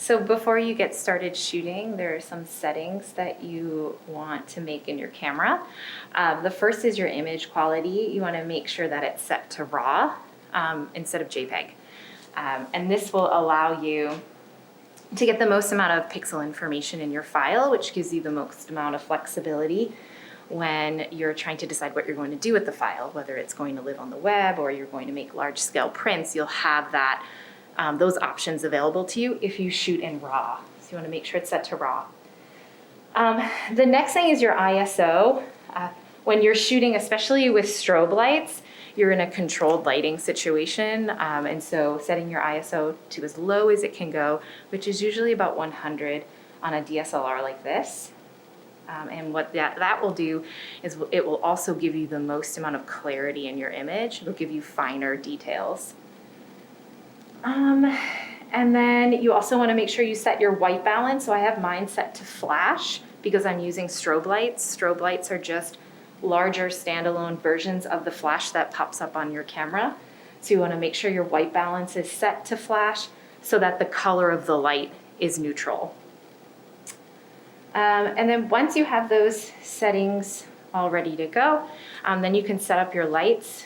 So before you get started shooting, there are some settings that you want to make in your camera. The first is your image quality. You want to make sure that it's set to RAW instead of JPEG. And this will allow you to get the most amount of pixel information in your file, which gives you the most amount of flexibility when you're trying to decide what you're going to do with the file, whether it's going to live on the web or you're going to make large-scale prints. You'll have that those options available to you if you shoot in RAW. So you want to make sure it's set to RAW. The next thing is your ISO. When you're shooting, especially with strobe lights, you're in a controlled lighting situation, and so setting your ISO to as low as it can go, which is usually about 100 on a DSLR like this. And what that will do is it will also give you the most amount of clarity in your image. It'll give you finer details. And then you also want to make sure you set your white balance. So I have mine set to flash because I'm using strobe lights. Strobe lights are just larger standalone versions of the flash that pops up on your camera. So you want to make sure your white balance is set to flash so that the color of the light is neutral. And then once you have those settings all ready to go, then you can set up your lights.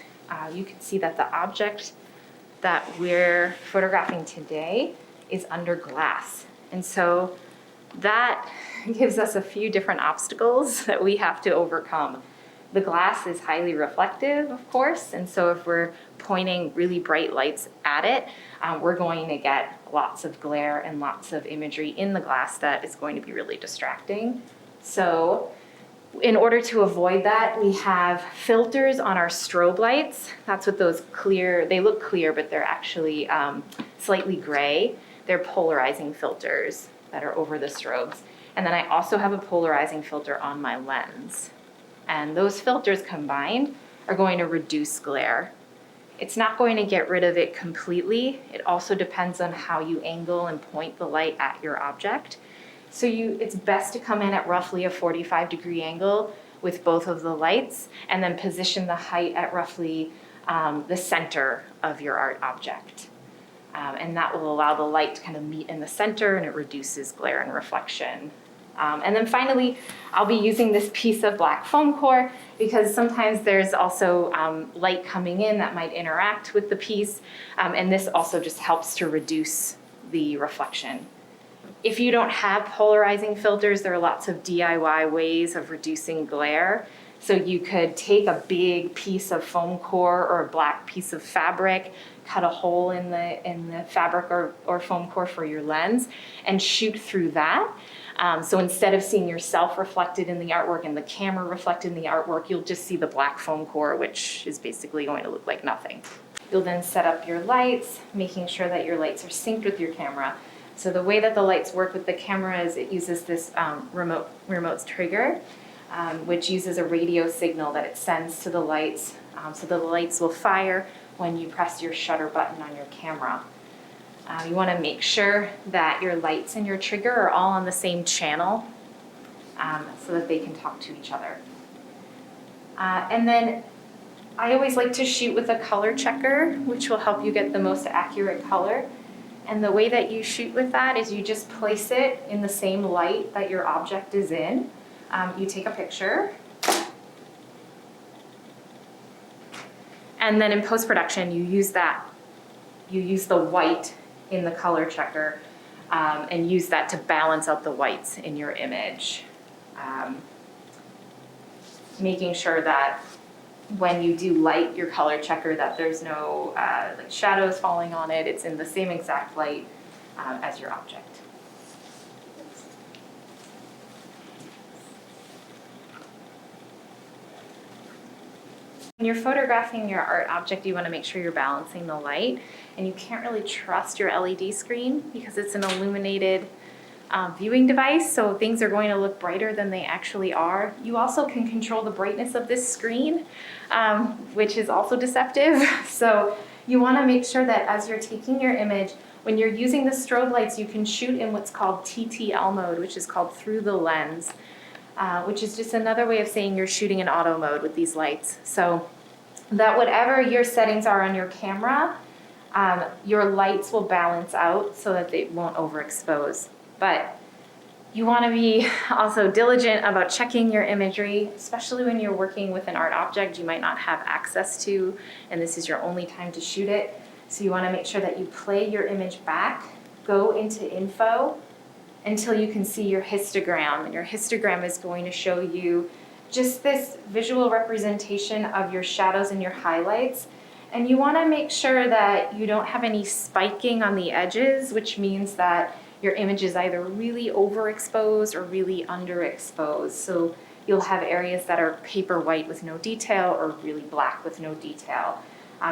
You can see that the object that we're photographing today is under glass. And so that gives us a few different obstacles that we have to overcome. The glass is highly reflective, of course, and so if we're pointing really bright lights at it, we're going to get lots of glare and lots of imagery in the glass that is going to be really distracting. So in order to avoid that, we have filters on our strobe lights. That's what those clear, they look clear, but they're actually slightly gray. They're polarizing filters that are over the strobes. And then I also have a polarizing filter on my lens. And those filters combined are going to reduce glare. It's not going to get rid of it completely. It also depends on how you angle and point the light at your object. So it's best to come in at roughly a 45-degree angle with both of the lights and then position the height at roughly the center of your art object. And that will allow the light to kind of meet in the center and it reduces glare and reflection. And then finally, I'll be using this piece of black foam core because sometimes there's also light coming in that might interact with the piece. And this also just helps to reduce the reflection. If you don't have polarizing filters, there are lots of DIY ways of reducing glare. So you could take a big piece of foam core or a black piece of fabric, cut a hole in the fabric or foam core for your lens and shoot through that. So instead of seeing yourself reflected in the artwork and the camera reflected in the artwork, you'll just see the black foam core, which is basically going to look like nothing. You'll then set up your lights, making sure that your lights are synced with your camera. So the way that the lights work with the camera is it uses this remote trigger, which uses a radio signal that it sends to the lights, so the lights will fire when you press your shutter button on your camera. You want to make sure that your lights and your trigger are all on the same channel so that they can talk to each other. And then I always like to shoot with a color checker, which will help you get the most accurate color. And the way that you shoot with that is you just place it in the same light that your object is in. You take a picture. And then in post-production, you use the white in the color checker and use that to balance out the whites in your image. Making sure that when you do light your color checker that there's no like shadows falling on it, it's in the same exact light as your object. When you're photographing your art object, you want to make sure you're balancing the light, and you can't really trust your LED screen because it's an illuminated viewing device, so things are going to look brighter than they actually are. You also can control the brightness of this screen, which is also deceptive. So you want to make sure that as you're taking your image, when you're using the strobe lights, you can shoot in what's called TTL mode, which is called through the lens, which is just another way of saying you're shooting in auto mode with these lights. So that whatever your settings are on your camera, your lights will balance out so that they won't overexpose. But you want to be also diligent about checking your imagery, especially when you're working with an art object you might not have access to, and this is your only time to shoot it. So you want to make sure that you play your image back, go into info until you can see your histogram. And your histogram is going to show you just this visual representation of your shadows and your highlights. And you want to make sure that you don't have any spiking on the edges, which means that your image is either really overexposed or really underexposed. So you'll have areas that are paper white with no detail or really black with no detail.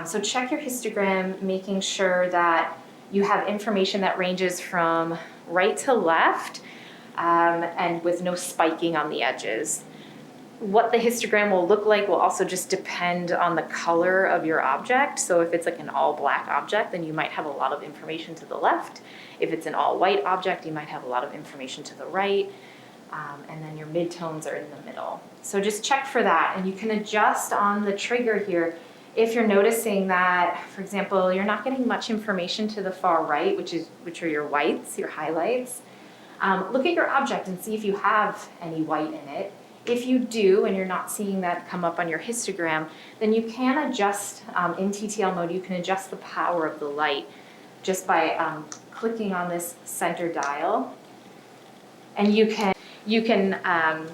So check your histogram, making sure that you have information that ranges from right to left and with no spiking on the edges. What the histogram will look like will also just depend on the color of your object. So if it's like an all black object, then you might have a lot of information to the left. If it's an all white object, you might have a lot of information to the right. And then your midtones are in the middle. So just check for that, and you can adjust on the trigger here. If you're noticing that, for example, you're not getting much information to the far right, which are your whites, your highlights, look at your object and see if you have any white in it. If you do, and you're not seeing that come up on your histogram, then you can adjust in TTL mode. You can adjust the power of the light just by clicking on this center dial, and you can have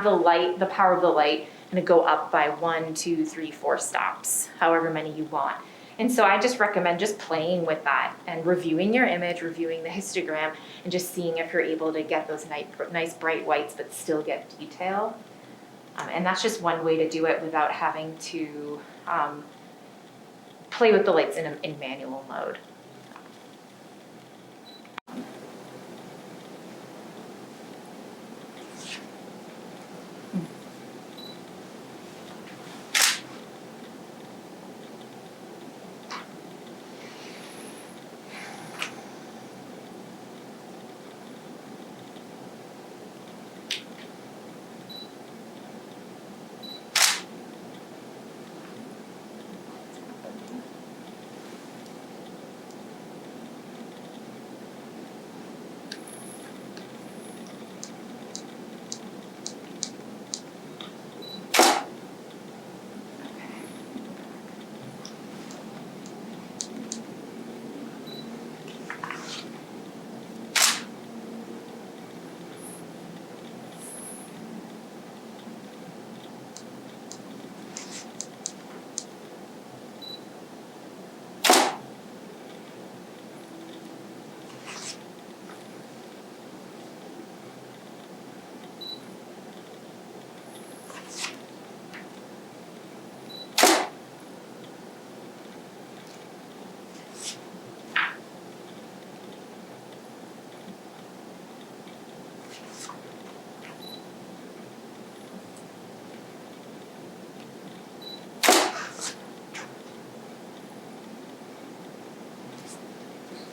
the power of the light and go up by 1, 2, 3, 4 stops, however many you want. And so I just recommend just playing with that and reviewing your image, reviewing the histogram, and just seeing if you're able to get those nice bright whites but still get detail. And that's just one way to do it without having to play with the lights in manual mode.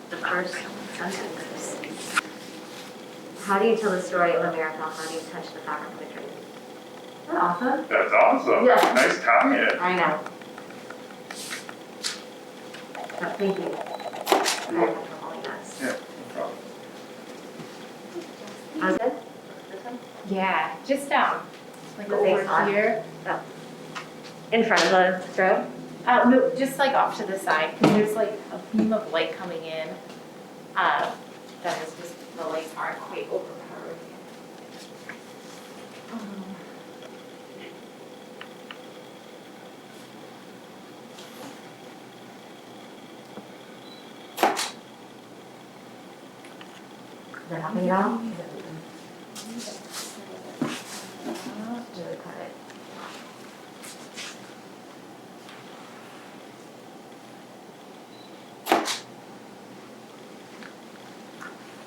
The first sentence. How do you tell the story of America? How do you touch the fabric of a dream? Isn't that awesome? That's awesome. Yeah. Nice comment. I know. But thank you. I have for holding us. Yeah, no problem. How's it? This one? Yeah, just like The face over on. here. Oh. In front of the strobe? No, just like off to the side, because there's like a beam of light coming in. That is just, the lights aren't quite overpowered. Is that happening now? Really cut it.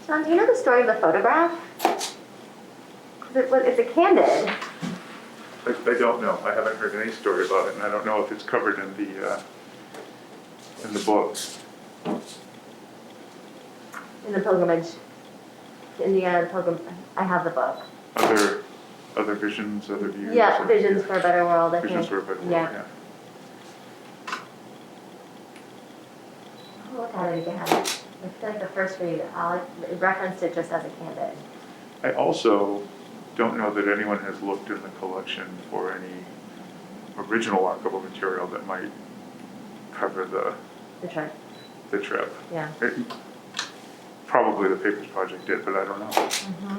John, do you know the story of the photograph? 'Cause it's a candid. I don't know. I haven't heard any story about it, and I don't know if it's covered in the book. In the pilgrimage. In the pilgrim, I have the book. Other visions, other views. Yeah, or- Visions for a Better World, I think. Visions for a Better World, Yeah. yeah. it again. I feel like the first read, Alec referenced it just as a candid. I also don't know that anyone has looked in the collection for any original archival material that might cover The chart. the trip. Yeah. Probably the Papers Project did, but I don't know. Mm-hmm.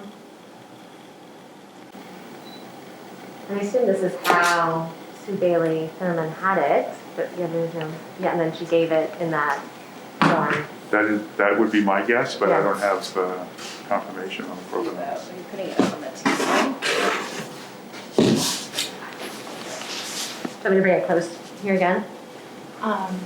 I assume this is how Sue Bailey Thurman had it, but yeah, and then she gave it in that form. That would be my guess, but I Yeah. don't have confirmation on the program. Are you putting it up on the TV? Do you want me to bring it close here again? Um,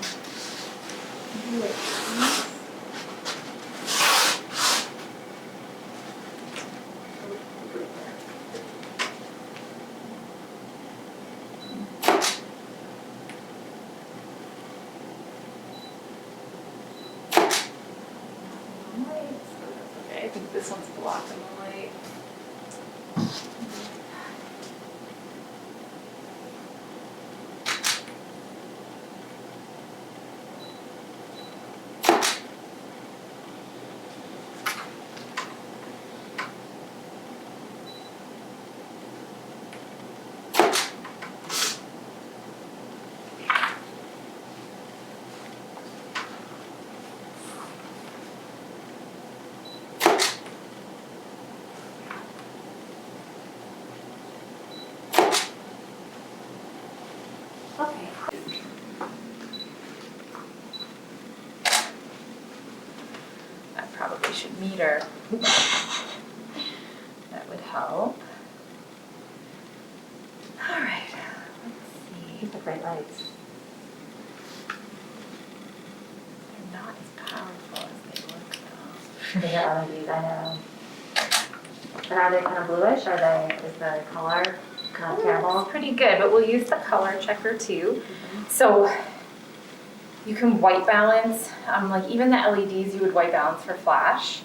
okay, I think this one's blocking the light. Okay. I probably should meter. That would help. All right, let's These see. are bright lights. They're not as powerful as they look though. They are LEDs, I know. And are they kind of bluish? Is the color kind of It's terrible? pretty good, but we'll use the color checker too. So you can white balance, like even the LEDs you would white balance for flash.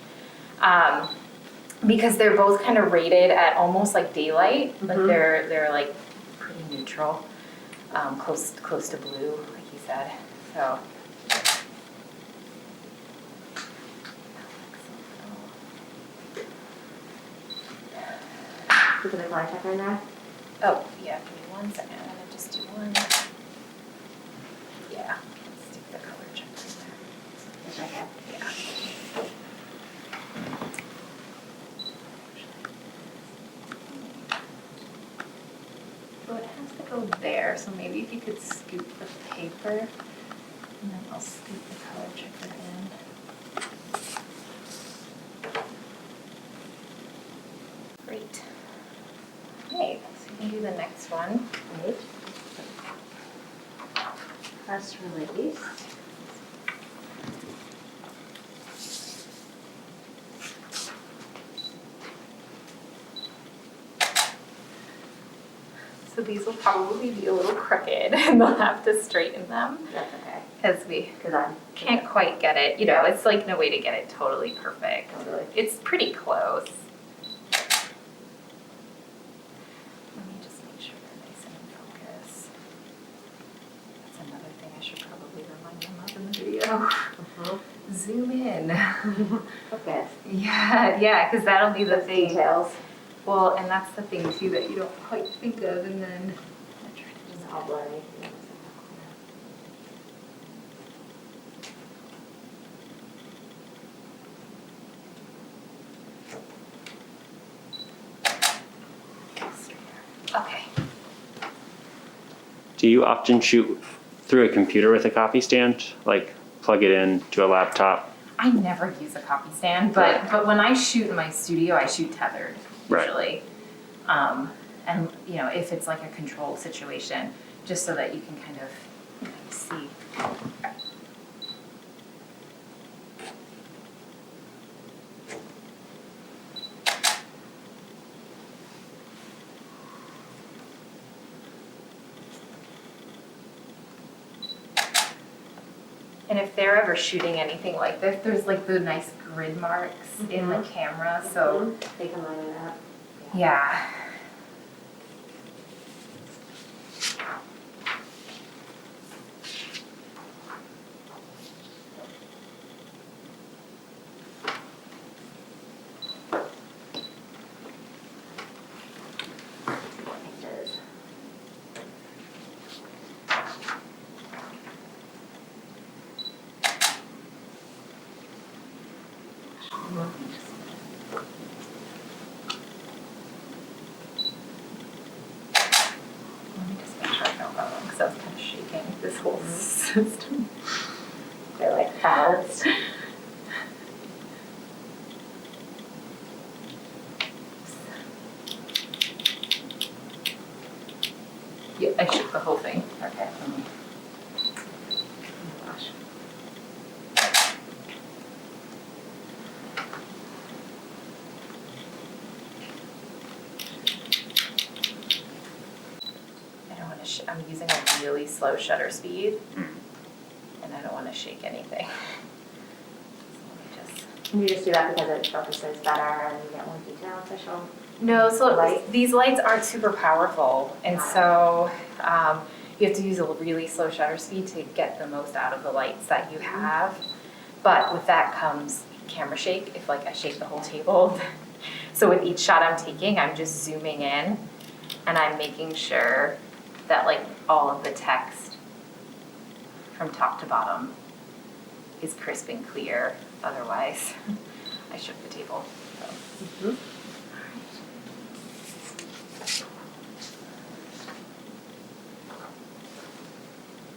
Because they're both kind of rated at almost like daylight, like Mhm. they're like pretty neutral, close to blue, like you said. So. Put the color checker in there? Oh, yeah, give me 1 second, I'm gonna just do one. Yeah, let's stick the color checker in there. Yes, I can. Yeah. So it has to go there, so maybe if you could scoop the paper, and then I'll scoop the color checker in. Great. Okay, so you can do the next one. Right. Press release. So these will probably be a little crooked, and they'll have to straighten them, That's okay. as we Because I'm. can't quite get it, you know, it's like no way to get it totally perfect. Totally. It's pretty close. Let me just make sure they're nice and in focus. That's another thing I should probably remind them of in the video. Zoom in. Focus. Yeah, because that'll be the Those thing. details. Well, and that's the thing too that you don't quite think of, and then I try to It's just all blurry. Okay. Do you often shoot through a computer with a copy stand? Like plug it in to a laptop? I never use a copy stand, but when I shoot in my studio, I shoot tethered Right. usually. And you know, if it's like a control situation, just so that you can kind of see. And if they're ever shooting anything like this, there's like the nice grid marks in the camera, so They can line it up. yeah. Let me just make sure I don't go wrong, because I was kind of shaking this whole system. They're like balanced. Yeah, I shook the whole thing. Okay. Oh gosh. I don't want to, I'm using a really slow shutter speed, and I don't want to shake anything. So let me just. Can you just do that because it focuses better and you get more detail official? No, so Light? these lights aren't super powerful, and so you have to use a really slow shutter speed to get the most out of the lights that you have. But with that comes camera shake, if like I shake the whole table. So with each shot I'm taking, I'm just zooming in and I'm making sure that like all of the text from top to bottom is crisp and clear. Otherwise, I shook the table. So.